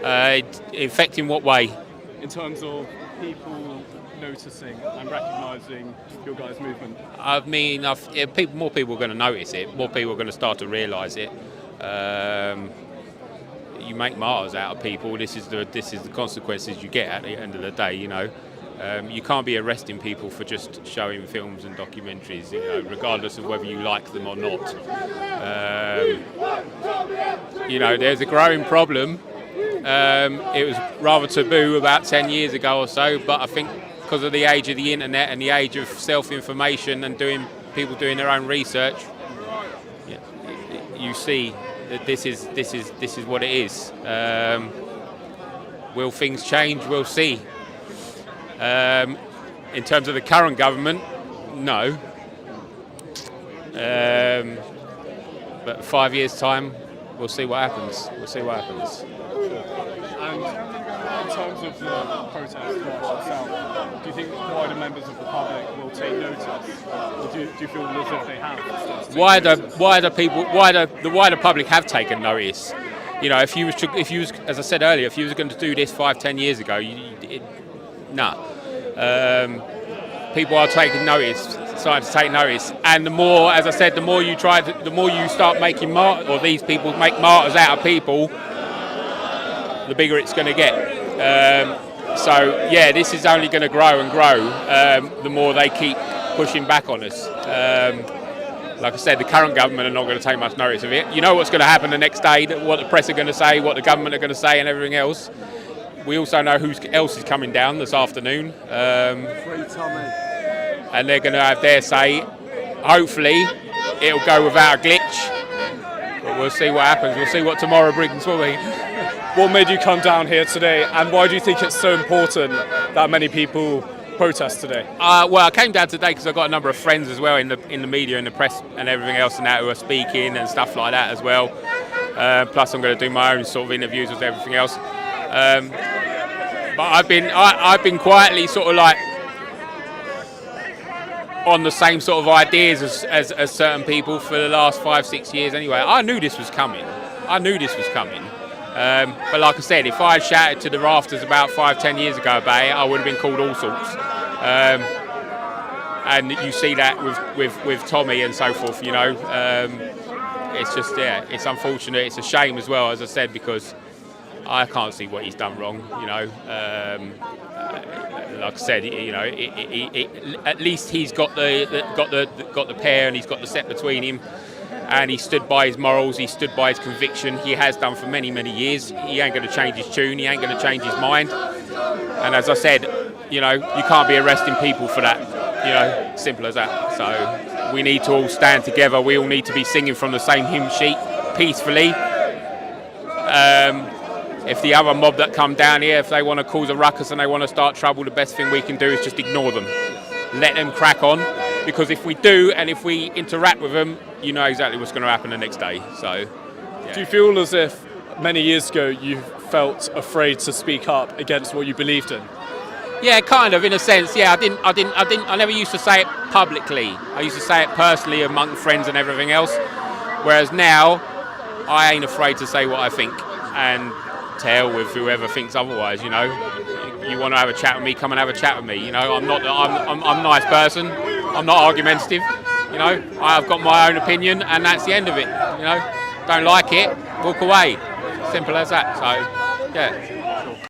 Affect in what way? In terms of people noticing and recognising your guys' movement? I mean, more people are going to notice it. More people are going to start to realise it. You make martyrs out of people. This is the consequences you get at the end of the day. You can't be arresting people for just showing films and documentaries, regardless of whether you like them or not. There's a growing problem. It was rather taboo about 10 years ago or so, but I think because of the age of the internet and the age of self-information and people doing their own research, you see that this is what it is. Will things change? We'll see. In terms of the current government, no. But 5 years' time, we'll see what happens. And in terms of the protest march itself, do you think wider members of the public will take notice? Or do you feel as if they have? The wider public have taken notice. If you was, as I said earlier, if you was going to do this 5-10 years ago, people are taking notice, starting to take notice, and the more, as I said, the more you start making these people make martyrs out of people, the bigger it's going to get. This is only going to grow and grow the more they keep pushing back on us. Like I said, the current government are not going to take much notice of it. You know what's going to happen the next day, what the press are going to say, what the government are going to say and everything else. We also know who else is coming down this afternoon. And they're going to have their say. Hopefully, it'll go without a glitch. But we'll see what happens. We'll see what tomorrow brings for me. What made you come down here today, and why do you think it's so important that many people protest today? I came down today because I've got a number of friends as well in the media and the press and everything else and that who are speaking and stuff like that as well. Plus, I'm going to do my own sort of interviews with everything else. But I've been quietly sort of like on the same sort of ideas as certain people for the last 5-6 years anyway. I knew this was coming. But like I said, if I had shouted to the rafters about 5-10 years ago about it, I would have been called all sorts. And you see that with Tommy and so forth, It's just, it's unfortunate. It's a shame as well, as I said, because I can't see what he's done wrong, Like I said, at least he's got the pair and he's got the set between him. And he stood by his morals, he stood by his conviction. He has done for many, many years. He ain't going to change his tune, he ain't going to change his mind. And as I said, you can't be arresting people for that, simple as that. So we need to all stand together. We all need to be singing from the same hymn sheet peacefully. If the other mob that come down here, if they want to cause a ruckus and they want to start trouble, the best thing we can do is just ignore them. Let them crack on, because if we do and if we interact with them, you know exactly what's going to happen the next day. So, yeah. Do you feel as if many years ago you felt afraid to speak up against what you believed in? Yeah, kind of, in a sense. Yeah, I never used to say it publicly. I used to say it personally among friends and everything else. Whereas now, I ain't afraid to say what I think, and to hell with whoever thinks otherwise. You want to have a chat with me, come and have a chat with me. I'm a nice person. I'm not argumentative. I've got my own opinion, and that's the end of it. Don't like it, walk away. Simple as that. So, yeah.